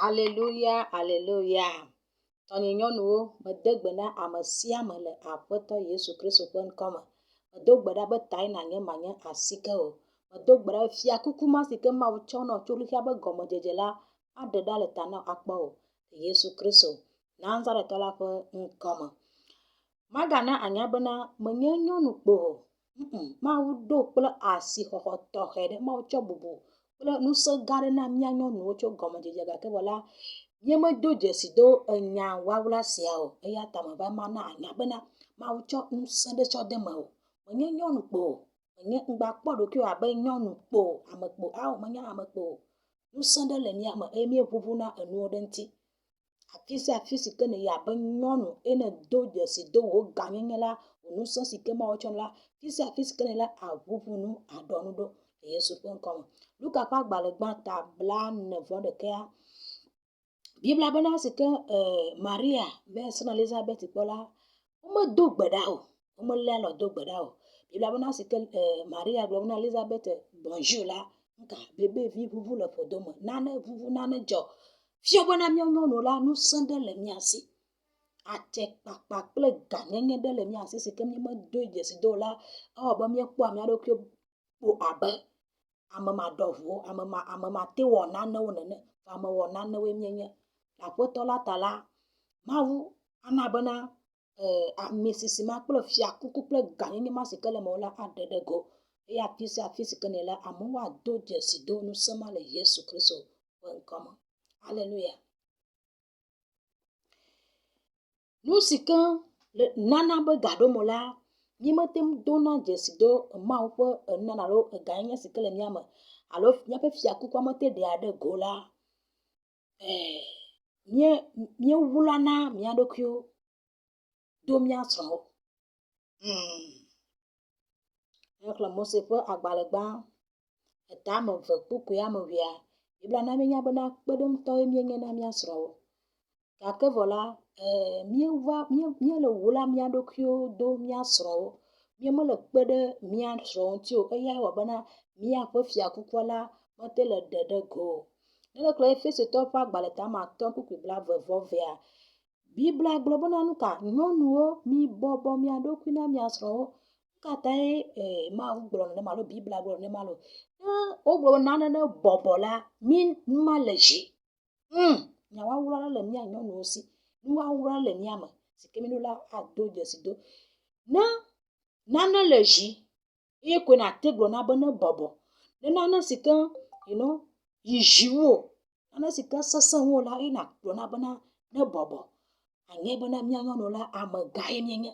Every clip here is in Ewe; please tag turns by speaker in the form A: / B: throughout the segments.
A: Alléluia, alléluia. Tɔnye nyɔnuwo, mede gbe na ame sia ame le Aƒetɔ Yesu Kristo ƒe ŋkɔ me. Medo gbe ɖa be tae nanye manye asike o. Medo gbe ɖa fiakuku ma si ke Mawu tsɔ nɔ tso xexea be gɔmedzedze la, aɖe ɖa le ta na akpɔ o. Yesu Kristo, Nazaretɔ la ƒe ŋkɔ me. Magana anya bena menye nyɔnu kpo o. Mawu ɖo kple asixɔxɔ tɔxɛ ɖe. Mawu tsɔ bubu kple ŋusẽ gã ɖe na mía nyɔnuwo tso gɔmedzedze gake vɔ la, míemedo dzesi do enya wawla sia o. Eya ta meva mana anya bena Mawu tsɔ ŋusẽ ɖe tsɔ de me o. Menye nyɔnu kpo o. Menye ŋgba kpɔ ɖokui abe nyɔnu kpo, ame kpo, ao menye ame kpo o. Ŋusẽ ɖe le mía me eye míeʋuʋuna enuwo ɖe ŋuti. Afi sia afi si ke ne yi abe nyɔnu ene do dzesi do wò gãnyenye la, wò ŋusẽ si ke Mawu tsɔ la, afi sia afi si ke ne la aʋuʋu nu aɖɔ nu ɖo le Yesu ƒe ŋkɔ me. Luka ƒe agbalẽ gbã ta 41. Biblia bena si ke Maria be srɔ̃ Elizabeth kpɔ la, womedo gbe ɖa o. Womelé alɔ do gbe ɖa o. Biblia bena si ke Maria gblɔ na Elizabeth bonjour la, nka bebevi ʋuʋu le ƒodome. Nane ʋuʋu, nane dzɔ. Fia bena mía nyɔnuwo la, ŋusẽ ɖe le mía si. Atekpakpa kple gãnyenye ɖe le mía si si ke míemedo dzesi do la, ewɔ be míekpɔa mía ɖokui kpo abe ame maɖɔʋuwo, ame mate wɔ nanewo nene. Ame wɔ nanewoe míenye. Aƒetɔ la ta la, Mawu ana bena ami sisi ma kple fiakuku kple gãnyenye ma si ke le mewo la aɖe ɖe go. Eye afi sia afi si ke ne la, amewo ado dzesi do ŋusẽ ma le Yesu Kristo ƒe ŋkɔ me. Alléluia. Nu si ke nana be gaɖome la, míemete ŋu dona dzesi do Mawu ƒe enunana alo gãnyenye si ke le mía me alo míaƒe fiakukua mete ɖea ɖe go la, míewlana mía ɖokuiwo do mía srɔ̃wo. Exlẽ Mose ƒe agbalẽ gbã 2:20. Biblia na míenya bena kpeɖeŋutɔe míenye na mía srɔ̃wo. Gake vɔ la, míele wla mía ɖokuiwo do mía srɔ̃wo. Míemele kpe ɖe mía srɔ̃wo ŋuti o. Eya wɔ bena míaƒe fiakukua la mete le ɖe ɖe go o. Ne lekle Efesotɔwo ƒe agbalẽ 5:22. Biblia gblɔ bena nuka nyɔnuwo mibɔbɔ mía ɖokui na mía srɔ̃wo. Nuka tae Mawu gblɔ nenema alo Biblia gblɔ nenema lo. Ne wogblɔ be nane ne bɔbɔ la, numa le dzi. Nyawawla le mía nyɔnuwo si. Nuwawla le mía me si ke míɖo la ado dzesi do. Ne nane le dzi, eye koe nate gblɔ na be ne bɔbɔ. Ne nane si ke yi dziwò, nane si ke sesẽ wo la, eye nagblɔ na bena ne bɔbɔ. Anye bena mía nyɔnuwo la ame gãe míenye.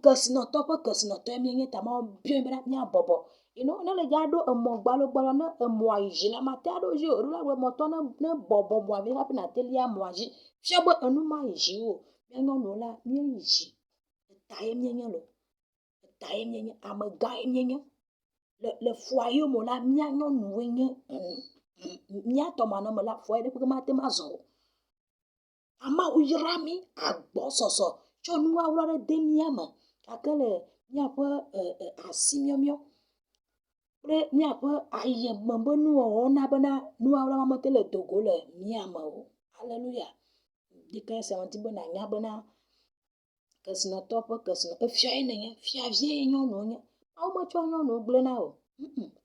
A: Kesinɔtɔ ƒe kesinɔtɔe míenye ta Mawu biɔ bena mía bɔbɔ. Ne le dza ɖo emɔ gbalo ne emɔa yi dzi la, mate aɖo dzi o. Ɖola be mɔtɔ ne bɔbɔ mɔa vi hafi nate lia mɔa dzi. Fia be enu ma yi dzi o. Mía nyɔnuwo la, míeyi dzi. Etaye míenye lo. Etaye míenye. Ame gãe míenye. Le foyer me la, mía nyɔnuwoe nye mía tɔmanɔme la, foyer ɖe kpe mate ma zɔ o. Amawu yra mí agbɔsɔsɔ tsɔ nuwawla ɖe de mía me. Gake le míaƒe asi miɔmiɔ kple míaƒe ayeme be nuwɔwɔ na bena nuwawla ma mete le dogo le mía me o. Alléluia. Dika sia ŋuti be nanya bena kesinɔtɔ ƒe kesinɔtɔ, efia ye nenye, fiavie ye nyɔnuwo nye. Mawu metsɔ nyɔnuwo gblẽ na o.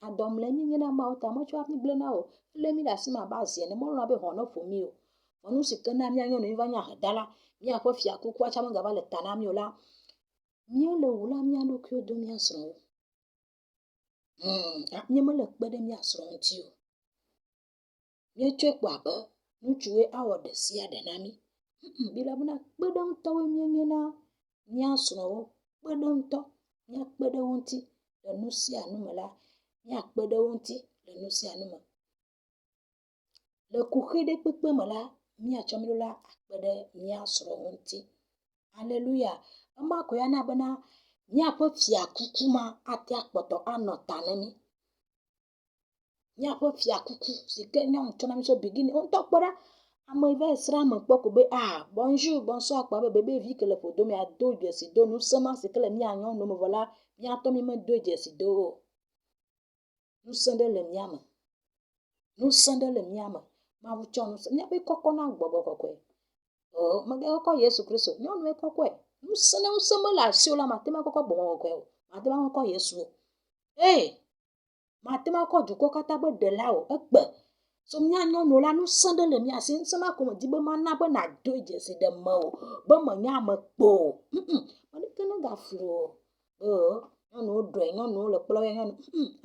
A: Adɔmlẽ míenye na Mawu ta metsɔ mí gblẽ na o. Lé mí ɖe asi me abe azi ene. Melɔ̃na be hɔ̃ ne ƒo mí o. Nu si ke na mía nyɔnuwo va nye ahedala, míaƒe fiakukua tsã megava le ta na mí o la, míele wla mía ɖokuiwo do mía srɔ̃wo. Míemele kpe ɖe mía srɔ̃ ŋuti o. Míetsɔe kpo abe ŋutsuwoe awɔ ɖe sia ɖe na mí. Biblia bena kpeɖeŋutɔwoe míenye na mía srɔ̃wo. Kpeɖeŋutɔ. Míakpe ɖe wo ŋuti le nu sia nu me la, míakpe ɖe wo ŋuti le nu sia nu me. Le kuxi ɖe kpekpe me la, míatsɔ mí ɖo la akpe ɖe mía srɔ̃wo ŋuti. Alléluia. Ema koe ana bena míaƒe fiakuku ma ate akpɔtɔ anɔ ta ne mí. Míaƒe fiakuku si ke nyɔnu tsɔ na mí tso beginning. Ŋutɔ kpɔ ɖa ame va yi srã me kpɔ ko be bonjour, bonsoir kpɔ be bebevi ke le ƒodome ado dzesi do ŋusẽ ma si ke le mía nyɔnuwo me vɔ la, míatɔ mí medo dzesi do o. Ŋusẽ ɖe le mía me. Ŋusẽ ɖe le mía me. ma vu chonu se mia be koko na gbogbo kokwe o ma ge koko Yesu Kristo nyonu e kokwe nusene useme la sio la matema koko gbogbo kokwe o matema koko Yesu matema koko duko kata be de la o egbe so mia nyonu la nusende le mia si nsema ko di be mana be na do jesi de ma o be me nya me kpo ma ne kene ga flo nyɔnuwo ɖɔe nyɔnuwo le kplɔ nyɔnu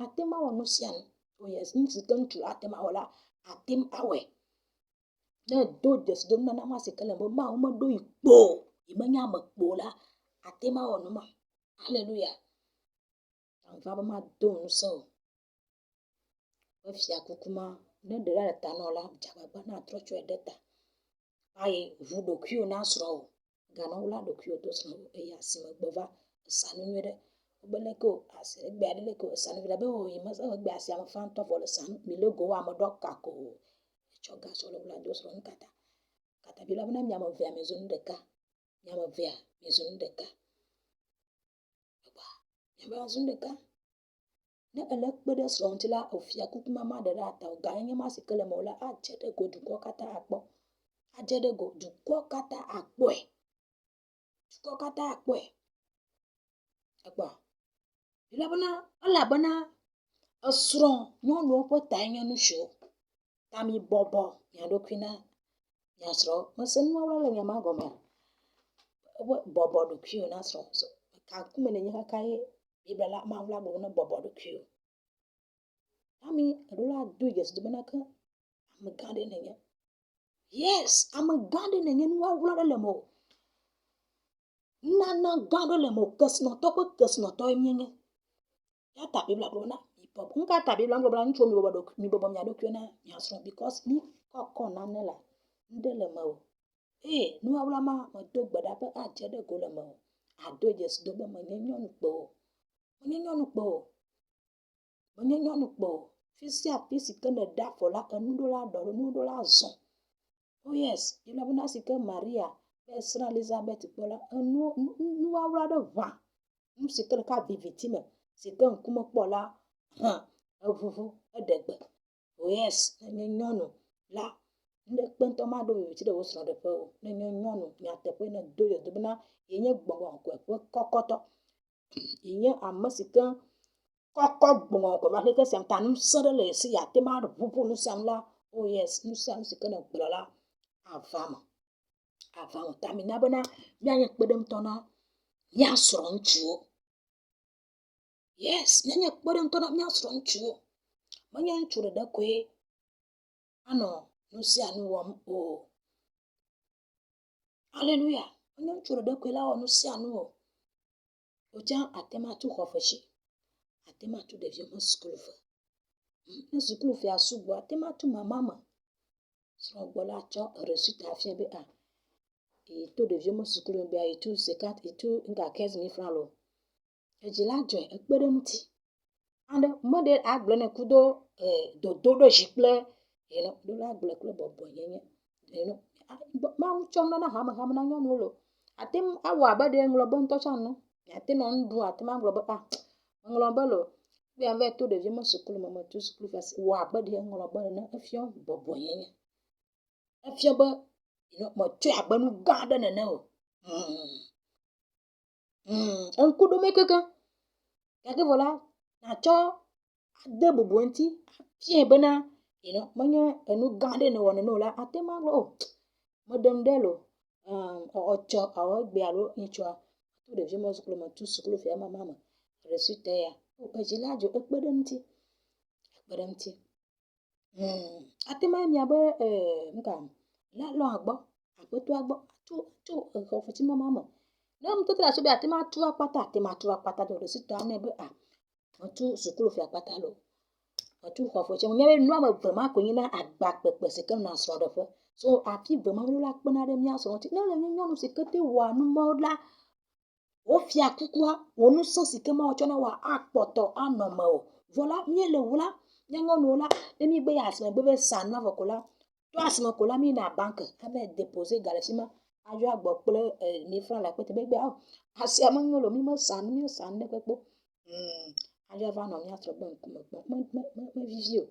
A: ate ma wɔ nu sia nu o yes ŋutsu ke ŋutsu ate ma wɔ la ate awɔe ne do dzesi dom nana ma si ke le ma wo me do yi kpo yi me nya me kpo la ate ma wɔ nu ma haleluya va be ma do nu se o be fia kuku ma ne ɖe la le ta na la dzagbagba na trɔ tsɔe ɖe ta ayi vu ɖokuiwo na srɔ̃ o gana wo la ɖokuiwo do srɔ̃ o eya si me gbe va sa nu nyuie ɖe bele ko asi egbe aɖe le ko sanu vila be o yi me se egbe asi ame fa ŋutɔ vɔ le sanu mi le go wa ame ɖɔ kako etsɔ gasɔ le wla do srɔ̃ nu kata bi la be na mi ame vea mi zo nu ɖeka mi ame vea mi zo nu ɖeka mi ame zo nu ɖeka ne ele kpe ɖe srɔ̃ ŋuti la ofia kuku mama ɖe ɖe ata o ga nye ma si ke le me o la adze ɖe go dukɔ kata akpɔ adze ɖe go dukɔ kata akpɔe akpɔ elabena esrɔ̃ nyɔnuwo ƒe tae nye nu tso ta mi bɔbɔ mia ɖokui na mia srɔ̃ mese nuawo le mia ma gɔmea bɔbɔ ɖokuiwo na srɔ̃ kakume ne nye kaka ye bibla la ma wla gbo ne bɔbɔ ɖokuiwo ami eɖo la do dzesi do bena ke ame gã ɖe nenye yes ame gã ɖe nenye nu wawla ɖe le me o nana gã ɖe le me o kesinɔtɔ ƒe kesinɔtɔ ye mienye ya ta bibla gbo na nka ta bibla gbo na ŋutsu mi bɔbɔ mia ɖokui na mia srɔ̃ because mi kɔkɔ nane la nde le me o nu wawla ma me do gbe ɖa be adze ɖe go le me o ado dzesi do be menye nyɔnu kpo o menye nyɔnu kpo o fisia fi si ke ne da afɔ la enu ɖo la ɖɔ enu ɖo la zɔ oh yes bibla be na si ke Maria be sra Elizabeth kpɔ la nu wawla ɖe ʋã nu si ke ɖeka viviti me si ke ŋkume kpɔ la evuvu eɖegbe oh yes ne nyɔnu la ne kpentɔ ma ɖo viviti ɖe wo srɔ̃ ɖeƒe o ne nye nyɔnu nyateƒe ne do ye do bena ye nye gbɔgbɔ ƒe kɔkɔtɔ ye nye ame si ke kɔkɔ gbɔgbɔ va ke siam ta nu se ɖe le esi ya te ma ʋuʋu nu siam la oh yes nu sia nu si ke ne gblɔ la ava me ta mi na bena mianye kpeɖeŋutɔ na mia srɔ̃ ŋutsuwo yes mianye kpeɖeŋutɔ na mia srɔ̃ ŋutsuwo menye ŋutsu ɖeɖe koe anɔ nu sia nu wɔm o haleluya menye ŋutsu ɖeɖe koe la wɔ nu sia nu o wòtsa ate ma tu xɔ fetsi ate ma tu ɖeviwo me sukulu fe ne sukulu fea sugbɔ ate ma tu mama me srɔ̃ gbɔ la tsɔ resita fia be to ɖeviwo me sukulu bia etu 15,000 francs lo edzi la dzɔe ekpe ɖe ŋuti ande meɖe agblẽ ne kudo dodo ɖe zi kple ɖo la agblẽ kple bɔbɔ nyenye ma tsɔm na hame na nyɔnuwo lo ate awɔ abe ɖe ŋlɔ be ŋutɔ tsã ne ate nɔ nu ɖum ate ma gblɔ be ŋlɔ be lo kpea va to ɖevi me sukulu me tu sukulu fasi wɔ abe ɖe ŋlɔ be ne efia bɔbɔ nyenye efia be me tsɔe abe nu gã aɖe nene o ŋku ɖome keke gake vɔ la natsɔ ade bubu ŋuti afia bena menye enu gã aɖe ne wɔ nene o la ate ma gblɔ meɖe nu ɖe lo ɔtsɔ awɔ egbe alo ŋutsua to ɖevi me sukulu me tu sukulu fia mama me resita ya edzi la dzo ekpe ɖe ŋuti ate ma mia be nka la lɔ agbɔ aƒetoa gbɔ tso exɔ fetsi mama me ne ŋutɔ la so be ate ma tu akpata do resita ne be metu sukulu fia akpata lo metu xɔ fetsi me nyabe nua me ve ma ko nyina agba kpekpe si ke na srɔ̃ ɖeƒe so afi ve ma la kpena ɖe mia srɔ̃ ŋuti ne le nyɔnu si ke te wɔa nu mawo la wofia kukua wɔ nu se si ke ma tsɔ na wɔ akpɔtɔ anɔ me o vɔ la mie le wla mia nyɔnuwo la ne mi be asime be sa nu avɔ ko la to asime ko la mi na banke ave déposer ga le fi ma adzo agbɔ kple 1000 francs la kpete be asia me nyo lo mi me sa nu ne kpekpe adzo va nɔ mia srɔ̃ be ŋkume gbɔ me vivi o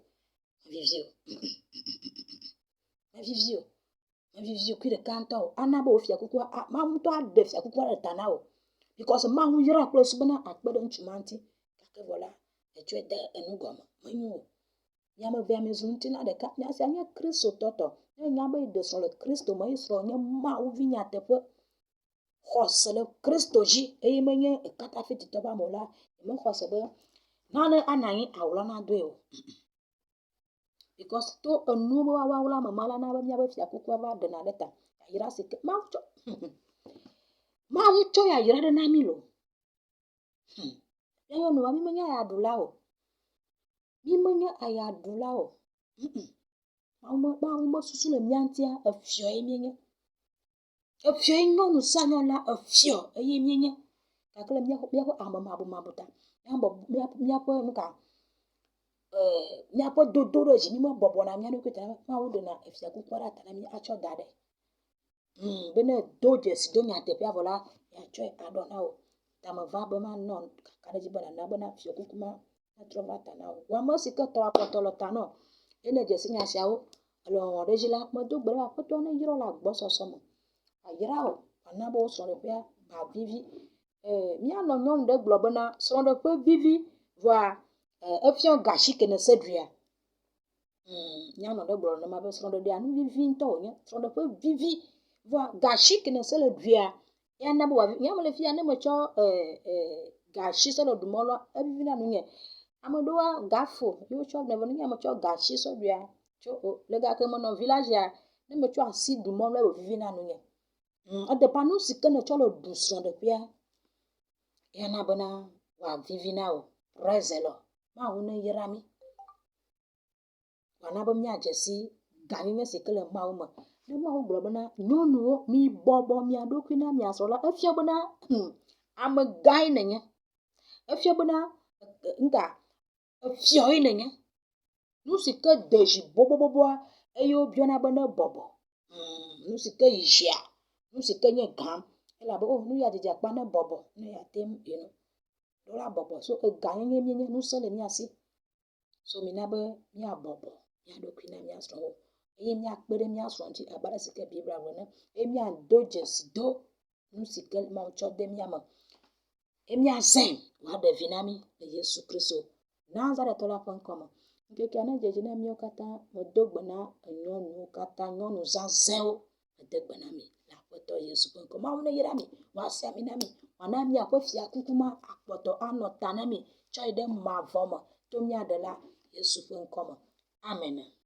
A: vivio. Vivio qui de canto. Anabo fia kukua. Mamu to ade fia kukua de tanao. Because mamu yira plus bana akbede nchumanti. Kake voilà. Et tu es de enugoma. Manyo. Yama via mezunti na de ka. Nyasi anya Kristo toto. Nyama de sur le Kristo. Ma yisro nye ma uvinya tepe. Khose le Kristo ji. Eye menye kata fiti toba mola. Eme khose be. Nane anayi awla na doyo. Because to nubo wa wala mamala na ba nyabe fia kukwa ba de na leta. Ayira sike. Ma ucho ya yira de na milo. Yayo no mi menye ya dulao. Mi menye aya dulao. Ma umbo susu le miantia afio emienye. Afio nyonu sanyo la afio emienye. Kakele miako amama mabuta. Miapo nuka miapo dodoro ji mi mo bobo na mianu kweta ma wudo na afia kukwara ta na mi acho dade. Bene doje si do nya te pia vola ya cho adona o. Ta ma va be ma non kakale ji bana na bana afio kukuma na trova ta na o. Wa mo si ke to apotolo ta no. Ene je si nya sia o. Alo rejila mo do gbere apoto na yiro la gbo soso mo. Ayira o. Ana bo so le pia ba vivi. Mi ano nyom de glo bana so de pe vivi voa efion gashi kene sedria. Nyano de glo na ma be so de dia nu vivi nto nya so de pe vivi voa gashi kene sedria. Ya na bo wa nyamo le fia ne mo cho gashi so do molo e vivi na nu nye. Amodoa gafo yo cho ne bo nyamo cho gashi so dia. Cho le ga ke mo no village ya ne mo cho asi do molo e vivi na nu nye. Ade panu sikene cho lo du so de pia. Yana bana wa vivi na o. Rezelo. Ma une yirami. Wana bo mia jesi gani me sekele ma uma. Ne ma u globana nyonu mi bobo mi adoku na mi asola. Efia bana ame gai nenye. Efia bana nga efia nenye. Nu sike deji bobo eyo biona bana bobo. Nu sike yia. Nu sike nye gam. Ela bo nu ya dija pa na bobo. Nu ya tem dola bobo so gani nye nu sele mi asi. So mi na be mi abobo mi adoku na mi asro. Eye mi akpere mi asro nti abara sike bibra wona. E mi andoje si do nu sike ma ucho de mi ama. E mi azen wa de vinami de Yesu Kristo. Nazareth ola pon nke kana jeje na mi okata mo dogbo na nyonu kata nyonu za zeo degbo na mi la poto Yesu pon ma wona yira mi wa sia mi na mi wana mi akofia kukuma akpoto anota na mi choide ma voma to mi adela Yesu pon amen.